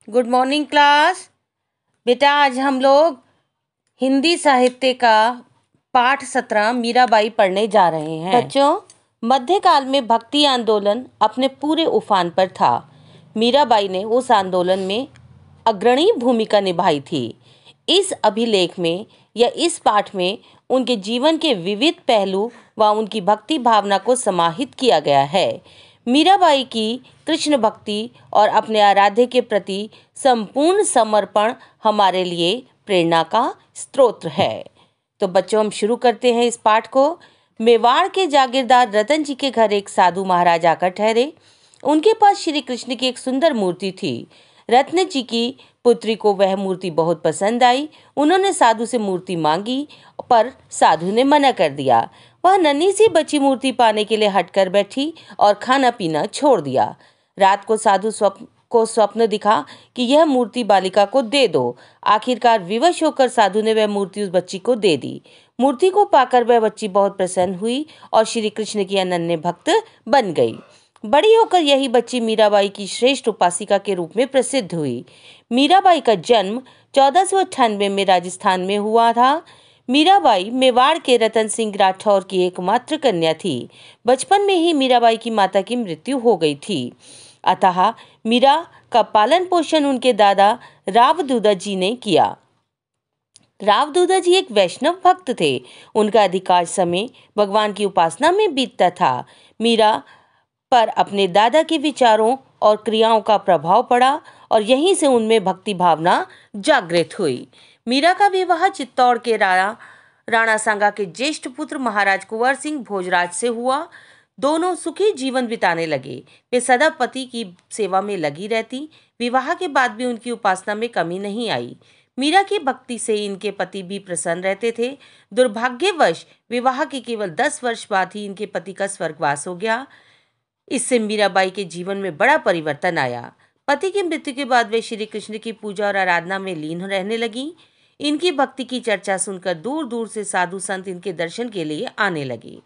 Good morning class. बेटा आज हम लोग हिंदी साहित्य का पाठ 17 मीराबाई पढ़ने जा रहे हैं। बच्चों, मध्यकाल में भक्ति आंदोलन अपने पूरे उफान पर था। मीराबाई ने उस आंदोलन में अग्रणी भूमिका निभाई थी। इस अभिलेख में या इस पाठ में उनके जीवन के विविध पहलू व उनकी भक्ति भावना को समाहित किया गया है। मीराबाई की कृष्ण भक्ति और अपने आराध्य के प्रति संपूर्ण समर्पण हमारे लिए प्रेरणा का स्रोत है। तो बच्चों, हम शुरू करते हैं इस पाठ को। मेवाड़ के जागीरदार रतन जी के घर एक साधु महाराज आकर ठहरे। उनके पास श्री कृष्ण की एक सुंदर मूर्ति थी। रत्न जी की पुत्री को वह मूर्ति बहुत पसंद आई। उन्होंने साधु से मूर्ति मांगी, पर साधु ने मना कर दिया। वह नन्ही सी बची मूर्ति पाने के लिए हटकर बैठी और खाना पीना छोड़ दिया। रात को साधु स्वप्न दिखा कि यह मूर्ति बालिका को दे दो। आखिरकार विवश होकर साधु ने वह मूर्ति उस बच्ची को दे दी। मूर्ति को पाकर वह बच्ची बहुत प्रसन्न हुई और श्री कृष्ण की अनन्य भक्त बन गई। बड़ी होकर यही बच्ची मीराबाई की श्रेष्ठ उपासिका के रूप में प्रसिद्ध हुई। मीराबाई का जन्म 1498 में राजस्थान में हुआ था। मीराबाई मेवाड़ के रतन सिंह राठौर की एकमात्र कन्या थी। बचपन में ही मीराबाई की माता की मृत्यु हो गई थी, अतः मीरा का पालन पोषण उनके दादा रावदूदा जी ने किया। रावदूदा जी एक वैष्णव भक्त थे। उनका अधिकांश समय भगवान की उपासना में बीतता था। मीरा पर अपने दादा के विचारों और क्रियाओं का प्रभाव पड़ा और यहीं से उनमें भक्ति भावना जागृत हुई। मीरा का विवाह चित्तौड़ के राणा सांगा के ज्येष्ठ पुत्र महाराज कुंवर सिंह भोजराज से हुआ। दोनों सुखी जीवन बिताने लगे। वे सदा पति की सेवा में लगी रहती। विवाह के बाद भी उनकी उपासना में कमी नहीं आई। मीरा की भक्ति से इनके पति भी प्रसन्न रहते थे। दुर्भाग्यवश विवाह के केवल 10 वर्ष बाद ही इनके पति का स्वर्गवास हो गया। इससे मीराबाई के जीवन में बड़ा परिवर्तन आया। पति की मृत्यु के बाद वे श्री कृष्ण की पूजा और आराधना में लीन रहने लगी। इनकी भक्ति की चर्चा सुनकर दूर दूर से साधु संत इनके दर्शन के लिए आने लगे।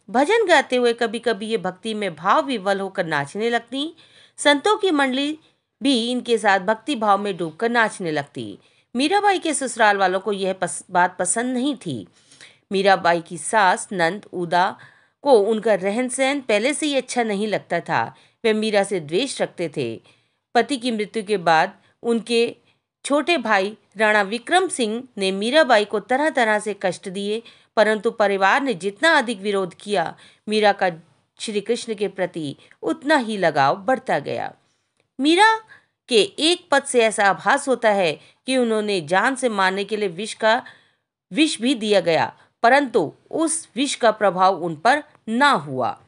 भजन गाते हुए कभी कभी ये भक्ति में भाव विवल होकर नाचने लगती। संतों की मंडली भी इनके साथ भक्ति भाव में डूबकर नाचने लगती। मीराबाई के ससुराल वालों को यह बात पसंद नहीं थी। मीराबाई की सास नंद उदा को उनका रहन सहन पहले से ही अच्छा नहीं लगता था। वे मीरा से द्वेष रखते थे। पति की मृत्यु के बाद उनके छोटे भाई राणा विक्रम सिंह ने मीराबाई को तरह तरह से कष्ट दिए, परंतु परिवार ने जितना अधिक विरोध किया, मीरा का श्री कृष्ण के प्रति उतना ही लगाव बढ़ता गया। मीरा के एक पद से ऐसा आभास होता है कि उन्होंने जान से मारने के लिए विष भी दिया गया, परंतु उस विष का प्रभाव उन पर ना हुआ।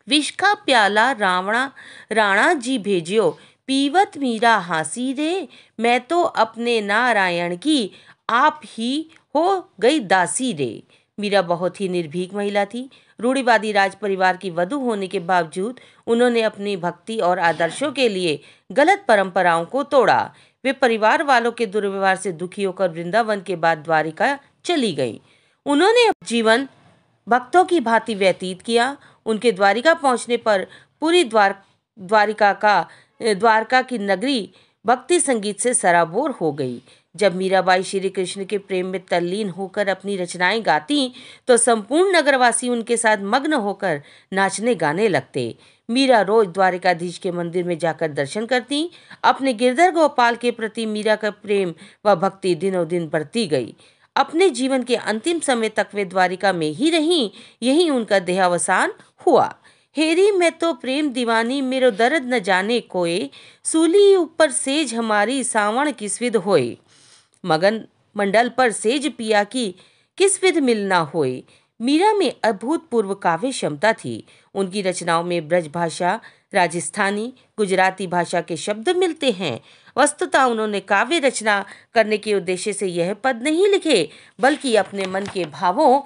विष का प्याला राणा जी भेजियो, पीवत मीरा हासी रे, मैं तो अपने नारायण की आप ही हो गई दासी रे। मीरा बहुत ही निर्भीक महिला थी। रूढ़िवादी राज परिवार की वधू होने के बावजूद उन्होंने अपनी भक्ति और आदर्शों के लिए गलत परंपराओं को तोड़ा। वे परिवार वालों के दुर्व्यवहार से दुखी होकर वृंदावन के बाद द्वारिका चली गई। उन्होंने जीवन भक्तों की भांति व्यतीत किया। उनके द्वारिका पहुंचने पर पूरी द्वारका की नगरी भक्ति संगीत से सराबोर हो गई। जब मीराबाई श्री कृष्ण के प्रेम में तल्लीन होकर अपनी रचनाएं गाती तो संपूर्ण नगरवासी उनके साथ मग्न होकर नाचने गाने लगते। मीरा रोज द्वारिकाधीश के मंदिर में जाकर दर्शन करती। अपने गिरधर गोपाल के प्रति मीरा का प्रेम व भक्ति दिनों दिन बढ़ती गई। अपने जीवन के अंतिम समय तक वे द्वारिका में ही रहीं। यही उनका देहावसान हुआ। हेरी मैं तो प्रेम दीवानी, मेरो दर्द न जाने कोई, सूली ऊपर सेज हमारी, सावण किस विध होए, मगन मंडल पर सेज पिया की, किस विध मिलना होए। मीरा में अभूतपूर्व काव्य क्षमता थी। उनकी रचनाओं में ब्रज भाषा, राजस्थानी, गुजराती भाषा के शब्द मिलते हैं। वस्तुतः उन्होंने काव्य रचना करने के उद्देश्य से यह पद नहीं लिखे, बल्कि अपने मन के भावों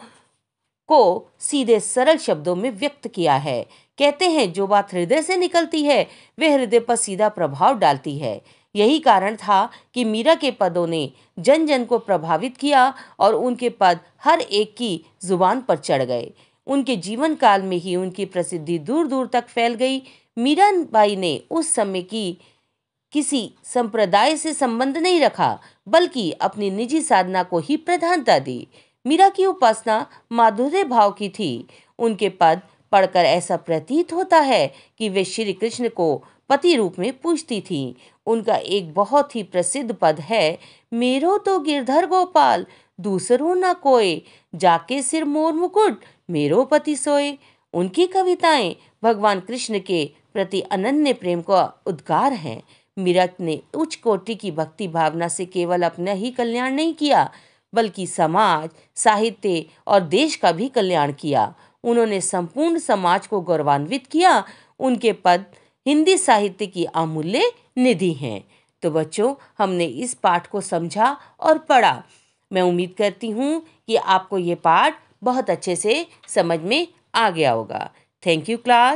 को सीधे सरल शब्दों में व्यक्त किया है। कहते हैं जो बात हृदय से निकलती है वह हृदय पर सीधा प्रभाव डालती है। यही कारण था कि मीरा के पदों ने जन जन को प्रभावित किया और उनके पद हर एक की जुबान पर चढ़ गए। उनके जीवन काल में ही उनकी प्रसिद्धि दूर दूर तक फैल गई। मीराबाई ने उस समय किसी संप्रदाय से संबंध नहीं रखा, बल्कि अपनी निजी साधना को ही प्रधानता दी। मीरा की उपासना माधुर्य भाव की थी। उनके पद पढ़कर ऐसा प्रतीत होता है कि वे श्री कृष्ण को पति रूप में पूजती थीं। उनका एक बहुत ही प्रसिद्ध पद है, मेरो तो गिरधर गोपाल दूसरो न कोय, जाके सिर मोर मुकुट मेरो पति सोए। उनकी कविताएं भगवान कृष्ण के प्रति अनन्य प्रेम का उद्गार हैं। मीरा ने उच्च कोटि की भक्ति भावना से केवल अपना ही कल्याण नहीं किया, बल्कि समाज, साहित्य और देश का भी कल्याण किया। उन्होंने संपूर्ण समाज को गौरवान्वित किया। उनके पद हिंदी साहित्य की अमूल्य निधि हैं। तो बच्चों, हमने इस पाठ को समझा और पढ़ा। मैं उम्मीद करती हूँ कि आपको ये पाठ बहुत अच्छे से समझ में आ गया होगा। Thank you class.